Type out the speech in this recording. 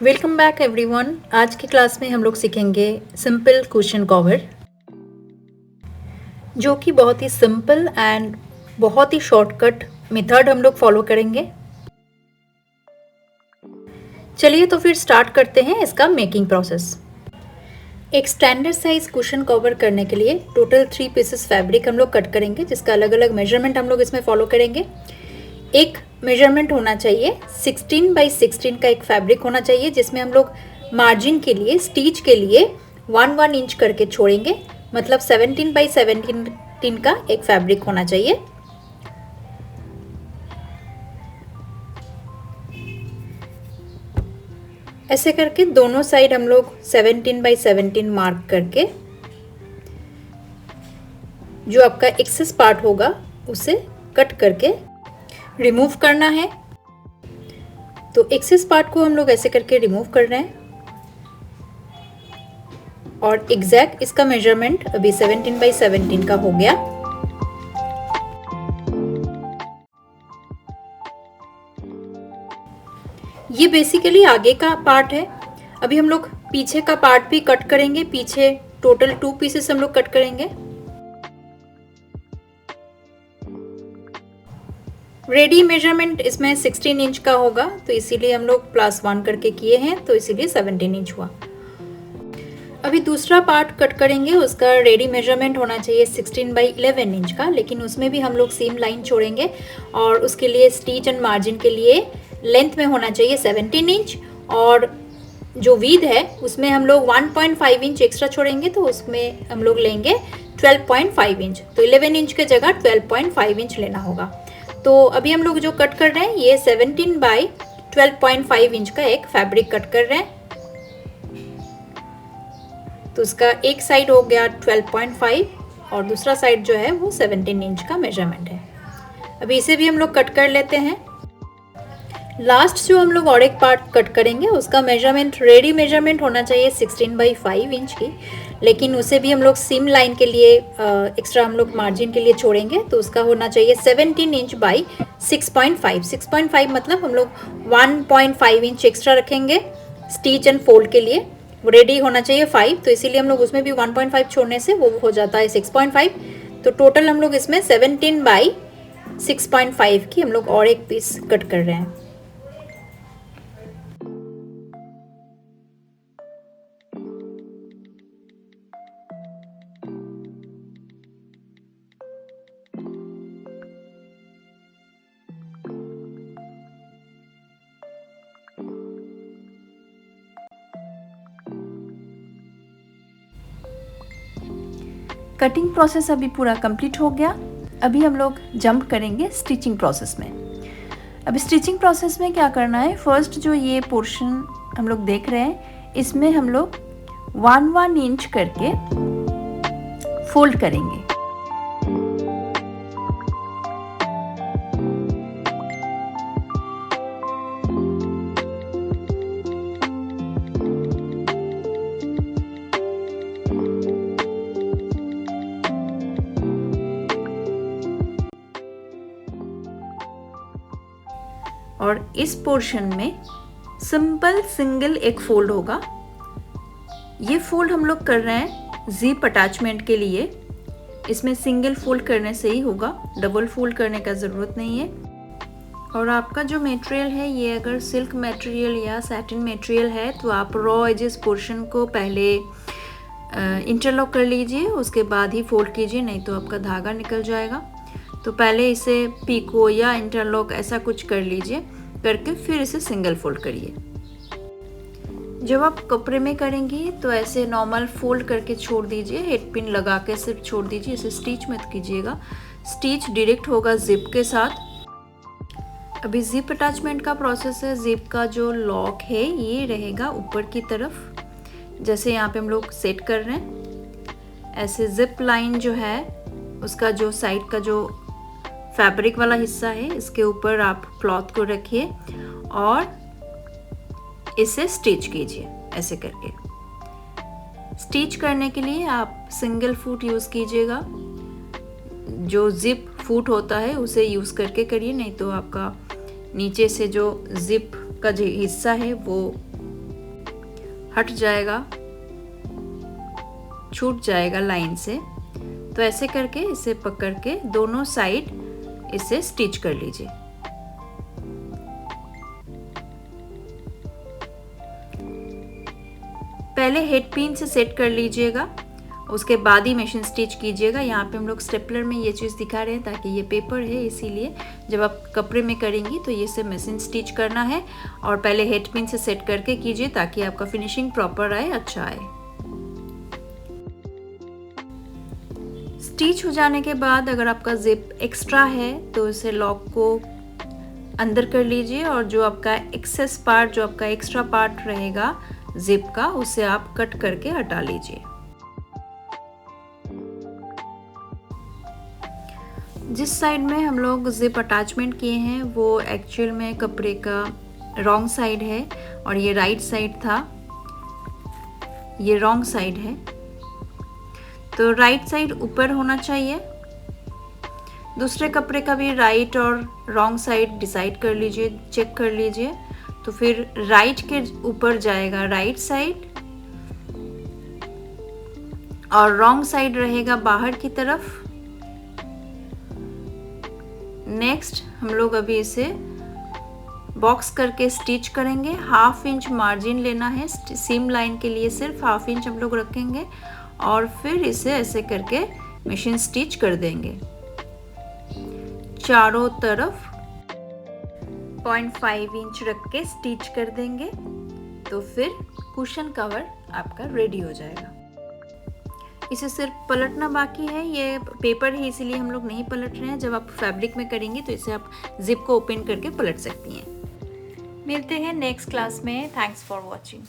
Welcome back everyone. आज की class में हम लोग सीखेंगे सिंपल क्वेश्चन कवर, जो कि बहुत ही सिंपल एंड बहुत ही शॉर्टकट मेथड हम लोग फॉलो करेंगे। चलिए तो फिर स्टार्ट करते हैं इसका मेकिंग प्रोसेस। एक स्टैंडर्ड साइज क्वेश्चन कवर करने के लिए टोटल 3 पीसेस फैब्रिक हम लोग कट करेंगे, जिसका अलग अलग मेजरमेंट हम लोग इसमें फॉलो करेंगे। एक मेजरमेंट होना चाहिए 16 बाई 16 का एक फैब्रिक होना चाहिए, जिसमें हम लोग मार्जिन के लिए स्टिच के लिए 1 इंच करके छोड़ेंगे, मतलब 17 बाई 17 का एक फैब्रिक होना चाहिए। ऐसे करके दोनों साइड हम लोग 17 बाई 17 मार्क करके जो आपका एक्सेस पार्ट होगा उसे कट करके रिमूव करना है। तो एक्सेस पार्ट को हम लोग ऐसे करके रिमूव कर रहे हैं और एग्जैक्ट इसका मेजरमेंट अभी 17 बाई 17 का हो गया। ये बेसिकली आगे का पार्ट है। अभी हम लोग पीछे का पार्ट भी कट करेंगे। पीछे टोटल 2 पीसेस हम लोग कट करेंगे। रेडी मेजरमेंट इसमें 16 इंच का होगा, तो इसीलिए हम लोग +1 करके किए हैं, तो इसीलिए 17 इंच हुआ। अभी दूसरा पार्ट कट करेंगे, उसका रेडी मेजरमेंट होना चाहिए 16 बाई 11 इंच का, लेकिन उसमें भी हम लोग सेम लाइन छोड़ेंगे और उसके लिए स्टिच एंड मार्जिन के लिए लेंथ में होना चाहिए 17 इंच, और जो विड्थ है उसमें हम लोग 1.5 इंच एक्स्ट्रा छोड़ेंगे, तो उसमें हम लोग लेंगे 12.5 इंच। तो 11 इंच के जगह 12.5 इंच लेना होगा। तो अभी हम लोग जो कट कर रहे हैं ये 17 बाई 12.5 इंच का एक फैब्रिक कट कर रहे हैं। तो उसका एक साइड हो गया 12.5 और दूसरा साइड जो है वो 17 इंच का मेजरमेंट है। अभी इसे भी हम लोग कट कर लेते हैं। लास्ट जो हम लोग और एक पार्ट कट करेंगे उसका मेजरमेंट रेडी मेजरमेंट होना चाहिए 16 बाई 5 इंच की, लेकिन उसे भी हम लोग सीम लाइन के लिए एक्स्ट्रा हम लोग मार्जिन के लिए छोड़ेंगे, तो उसका होना चाहिए 17 इंच बाई 6.5। 6.5 मतलब हम लोग 1.5 इंच एक्स्ट्रा रखेंगे स्टिच एंड फोल्ड के लिए। रेडी होना चाहिए 5, तो इसीलिए हम लोग उसमें भी 1.5 छोड़ने से वो हो जाता है 6.5। तो टोटल हम लोग इसमें 17 बाई 6.5 की हम लोग और एक पीस कट कर रहे हैं। कटिंग प्रोसेस अभी पूरा कंप्लीट हो गया। अभी हम लोग जंप करेंगे स्टिचिंग प्रोसेस में। अभी स्टिचिंग प्रोसेस में क्या करना है, फर्स्ट जो ये पोर्शन हम लोग देख रहे हैं इसमें हम लोग 1 इंच करके फोल्ड करेंगे। और इस पोर्शन में सिंपल सिंगल एक फोल्ड होगा। ये फोल्ड हम लोग कर रहे हैं जिप अटैचमेंट के लिए। इसमें सिंगल फोल्ड करने से ही होगा, डबल फोल्ड करने का ज़रूरत नहीं है। और आपका जो मटेरियल है ये अगर सिल्क मटेरियल या सैटिन मटेरियल है तो आप रॉ एजेस पोर्शन को पहले इंटरलॉक कर लीजिए, उसके बाद ही फोल्ड कीजिए, नहीं तो आपका धागा निकल जाएगा। तो पहले इसे पीको या इंटरलॉक ऐसा कुछ कर लीजिए, करके फिर इसे सिंगल फोल्ड करिए। जब आप कपड़े में करेंगी तो ऐसे नॉर्मल फोल्ड करके छोड़ दीजिए, हेड पिन लगा के सिर्फ छोड़ दीजिए, इसे स्टिच मत कीजिएगा। स्टिच डायरेक्ट होगा जिप के साथ। अभी जिप अटैचमेंट का प्रोसेस है। जिप का जो लॉक है ये रहेगा ऊपर की तरफ, जैसे यहाँ पे हम लोग सेट कर रहे हैं। ऐसे जिप लाइन जो है उसका जो साइड का जो फैब्रिक वाला हिस्सा है इसके ऊपर आप क्लॉथ को रखिए और इसे स्टिच कीजिए। ऐसे करके स्टिच करने के लिए आप सिंगल फुट यूज़ कीजिएगा। जो जिप फुट होता है उसे यूज़ करके करिए, नहीं तो आपका नीचे से जो जिप का जो हिस्सा है वो हट जाएगा, छूट जाएगा लाइन से। तो ऐसे करके इसे पकड़ के दोनों साइड इसे स्टिच कर लीजिए। पहले हेड पिन से सेट कर लीजिएगा, उसके बाद ही मशीन स्टिच कीजिएगा। यहाँ पे हम लोग स्टेपलर में ये चीज़ दिखा रहे हैं ताकि ये पेपर है, इसीलिए जब आप कपड़े में करेंगी तो ये से मशीन स्टिच करना है और पहले हेड पिन से सेट करके कीजिए ताकि आपका फिनिशिंग प्रॉपर आए, अच्छा आए। स्टिच हो जाने के बाद अगर आपका जिप एक्स्ट्रा है तो इसे लॉक को अंदर कर लीजिए और जो आपका एक्सेस पार्ट, जो आपका एक्स्ट्रा पार्ट रहेगा जिप का, उसे आप कट करके हटा लीजिए। जिस साइड में हम लोग जिप अटैचमेंट किए हैं वो एक्चुअल में कपड़े का रॉन्ग साइड है और ये राइट साइड था, ये रॉन्ग साइड है। तो राइट साइड ऊपर होना चाहिए। दूसरे कपड़े का भी राइट और रॉन्ग साइड डिसाइड कर लीजिए, चेक कर लीजिए। तो फिर राइट के ऊपर जाएगा राइट साइड और रॉन्ग साइड रहेगा बाहर की तरफ। नेक्स्ट हम लोग अभी इसे बॉक्स करके स्टिच करेंगे। 1/2 इंच मार्जिन लेना है, सीम लाइन के लिए सिर्फ 1/2 इंच हम लोग रखेंगे और फिर इसे ऐसे करके मशीन स्टिच कर देंगे। चारों तरफ 0.5 इंच रख के स्टिच कर देंगे तो फिर कुशन कवर आपका रेडी हो जाएगा। इसे सिर्फ पलटना बाकी है, ये पेपर है इसीलिए हम लोग नहीं पलट रहे हैं। जब आप फैब्रिक में करेंगे तो इसे आप जिप को ओपन करके पलट सकती हैं। मिलते हैं नेक्स्ट क्लास में। Thanks for watching.